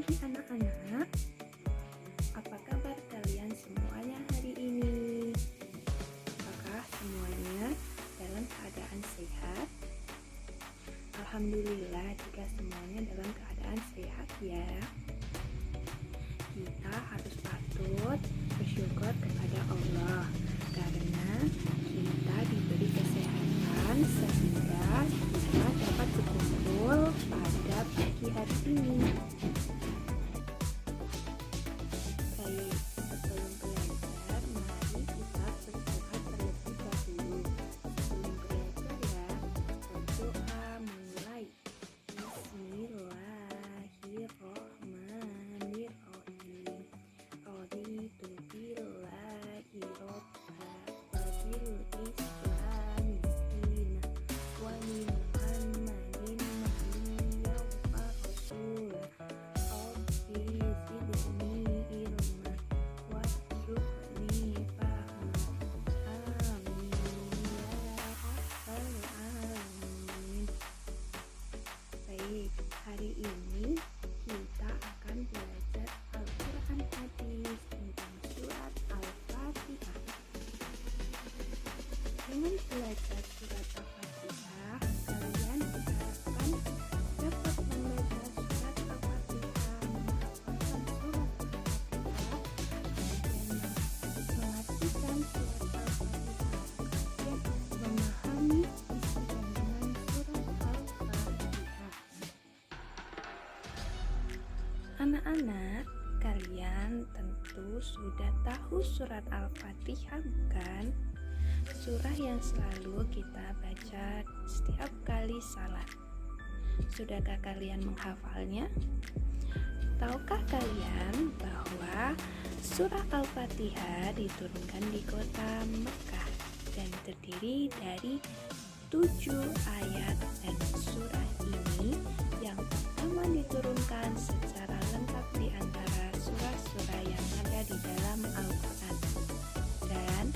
pagi anak-anak. Apa kabar kalian semuanya hari ini? Apakah semuanya dalam keadaan sehat? Alhamdulillah jika semuanya dalam keadaan sehat ya. Kita harus patut bersyukur kepada Allah karena kita diberi kesehatan sehingga kita dapat berkumpul pada pagi hari ini. Baik, sebelum belajar, mari kita berdoa terlebih dahulu. Sebelum belajar ya, berdoa mulai. Bismillahirrahmanirrahim. Raditu billahi robba wa bil islami dina wa min Muhammadin nabiyyan wa rasulah. Rabbi zidni ilma warzuqni fahma. Amin ya rabbal alamin. Baik, hari ini kita akan belajar Al-Quran hadis tentang surat Al-Fatihah. Dengan belajar surat Al-Fatihah, kalian diharapkan dapat membaca surat Al-Fatihah, menghafalkan surat Al-Fatihah, dan mengartikan surat Al-Fatihah, dan memahami isi kandungan surat Al-Fatihah. Anak-anak, kalian tentu sudah tahu surat Al-Fatihah bukan? Surah yang selalu kita baca setiap kali salat. Sudahkah kalian menghafalnya? Tahukah kalian bahwa surah Al-Fatihah diturunkan di kota Mekah dan terdiri dari 7 ayat, dan surah ini yang pertama diturunkan secara lengkap di antara surah-surah yang ada di dalam Al-Quran dan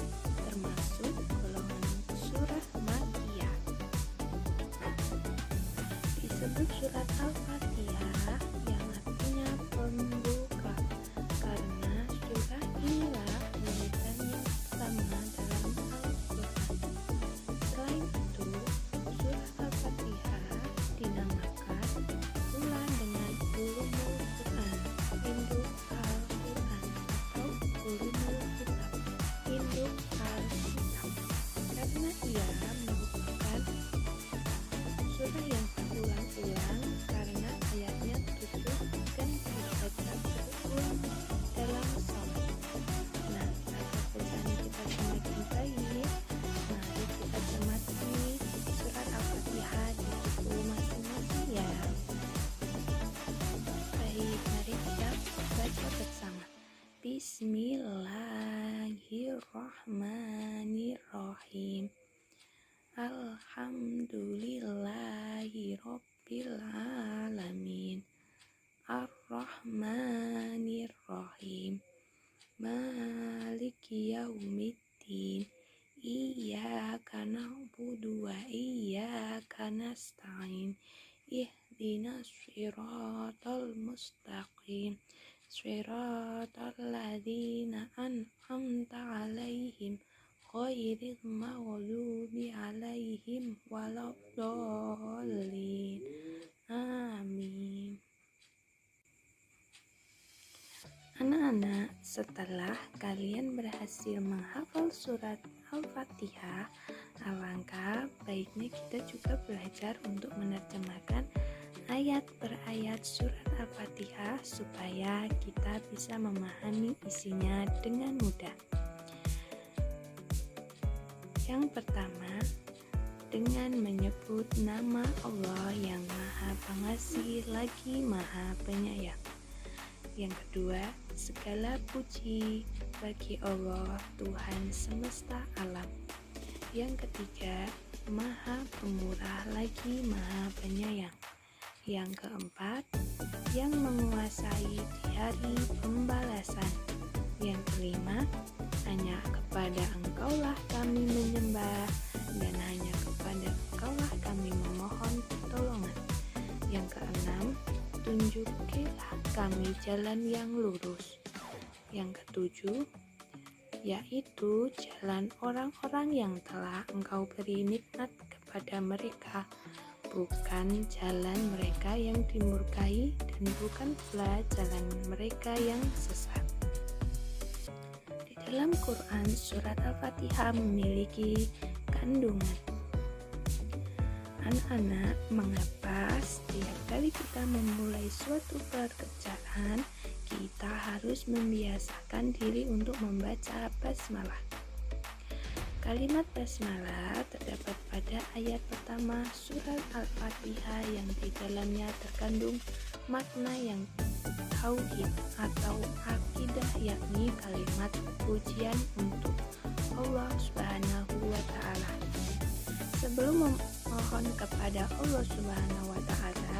termasuk golongan surah Makkiyah. Disebut surat Al-Fatihah yang artinya pembuka karena surah inilah urutan yang pertama dalam Al-Quran. Selain itu, surah Al-Fatihah dinamakan pula dengan Ulumul Quran, Induk Al-Quran, atau Ulumul Kitab, Induk Al-Kitab, karena ia merupakan surah yang berulang-ulang karena ayatnya 7 dan dibaca berulang dalam salat. Nah, agar bacaan kita semakin baik, mari kita cermati surat Al-Fatihah di buku masing-masing ya. Baik, mari kita baca bersama. Bismillahirrahmanirrahim. Alhamdulillahi rabbil alamin. Ar-Rahmanirrahim. Maliki yaumiddin. Iyyaka na'budu wa iyyaka nasta'in. Ihdinas siratal mustaqim. Siratal ladzina an'amta 'alaihim ghairil maghdubi 'alaihim waladdallin. Amin. Anak-anak, setelah kalian berhasil menghafal surat Al-Fatihah, alangkah baiknya kita juga belajar untuk menerjemahkan ayat per ayat surat Al-Fatihah supaya kita bisa memahami isinya dengan mudah. Yang pertama, dengan menyebut nama Allah yang Maha Pengasih lagi Maha Penyayang. Yang kedua, segala puji bagi Allah Tuhan semesta alam. Yang ketiga, Maha Pemurah lagi Maha Penyayang. Yang keempat, yang menguasai di hari pembalasan. Yang kelima, hanya kepada Engkaulah kami menyembah dan hanya kepada Engkaulah kami memohon pertolongan. Yang keenam, tunjukilah kami jalan yang lurus. Yang ketujuh, yaitu jalan orang-orang yang telah Engkau beri nikmat kepada mereka, bukan jalan mereka yang dimurkai dan bukan pula jalan mereka yang sesat. Di dalam Quran, surat Al-Fatihah memiliki kandungan. Anak-anak, mengapa setiap kali kita memulai suatu pekerjaan, kita harus membiasakan diri untuk membaca basmalah? Kalimat basmalah terdapat pada ayat pertama surat Al-Fatihah yang di dalamnya terkandung makna yang tauhid atau akidah, yakni kalimat pujian untuk Allah Subhanahu wa Ta'ala. Sebelum memohon kepada Allah Subhanahu wa Ta'ala,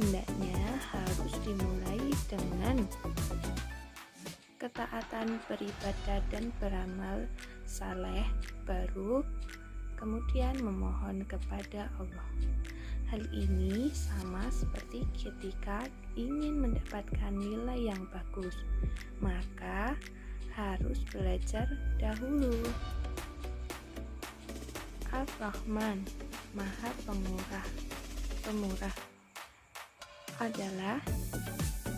hendaknya harus dimulai dengan ketaatan beribadah dan beramal saleh, baru kemudian memohon kepada Allah. Hal ini sama seperti ketika ingin mendapatkan nilai yang bagus, maka harus belajar dahulu. Ar-Rahman, Maha Pemurah adalah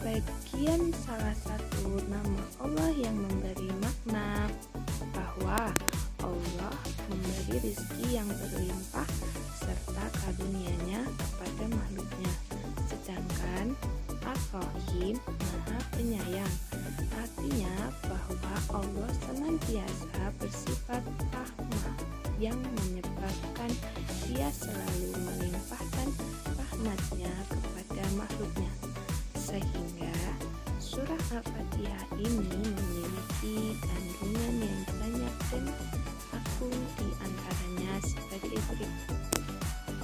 bagian salah satu nama Allah yang memberi makna bahwa Allah memberi rezeki yang berlimpah serta karunia-Nya kepada makhluknya. Sedangkan Ar-Rahim, Maha Penyayang, artinya bahwa Allah senantiasa bersifat rahmah yang menyebabkan Dia selalu melimpahkan rahmat-Nya kepada makhluknya. Sehingga surah Al-Fatihah ini memiliki kandungan yang banyak dan agung, di antaranya sebagai berikut.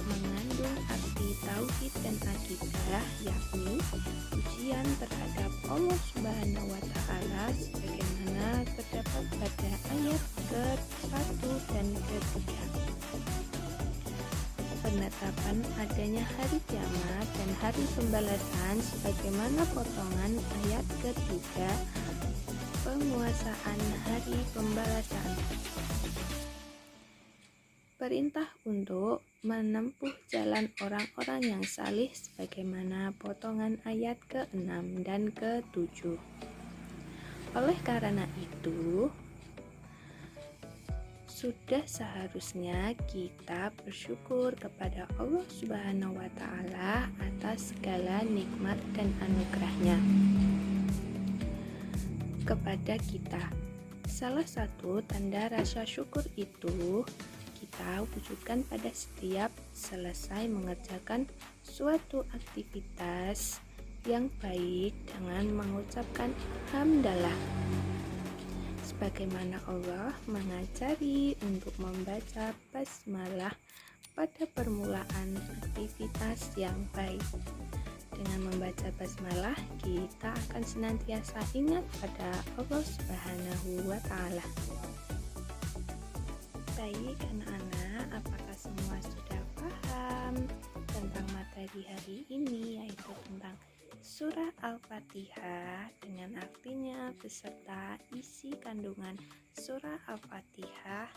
Mengandung arti tauhid dan akidah, yakni pujian terhadap Allah Subhanahu wa Ta'ala sebagaimana terdapat pada ayat ke-1 dan ke-3. Penetapan adanya hari kiamat dan hari pembalasan sebagaimana potongan ayat ketiga, penguasaan hari pembalasan. Perintah untuk menempuh jalan orang-orang yang salih sebagaimana potongan ayat ke-6 dan ke-7. Oleh karena itu, sudah seharusnya kita bersyukur kepada Allah Subhanahu wa Ta'ala atas segala nikmat dan anugerahnya kepada kita. Salah satu tanda rasa syukur itu kita wujudkan pada setiap selesai mengerjakan suatu aktivitas yang baik dengan mengucapkan hamdalah. Sebagaimana Allah mengajari untuk membaca basmalah pada permulaan aktivitas yang baik. Dengan membaca basmalah, kita akan senantiasa ingat pada Allah Subhanahu wa Ta'ala. Baik anak-anak, apakah semua sudah paham tentang materi hari ini, yaitu tentang surah Al-Fatihah dengan artinya beserta isi kandungan surah Al-Fatihah?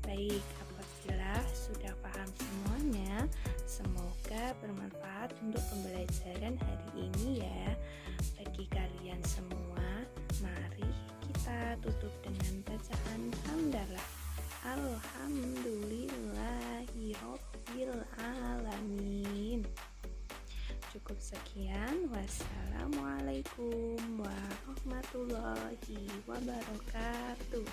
Baik, apabila sudah paham semuanya, semoga bermanfaat untuk pembelajaran hari ini ya. Bagi kalian semua, mari kita tutup dengan bacaan hamdalah. Alhamdulillahirabbil alamin. Cukup sekian. Wassalamualaikum warahmatullahi wabarakatuh.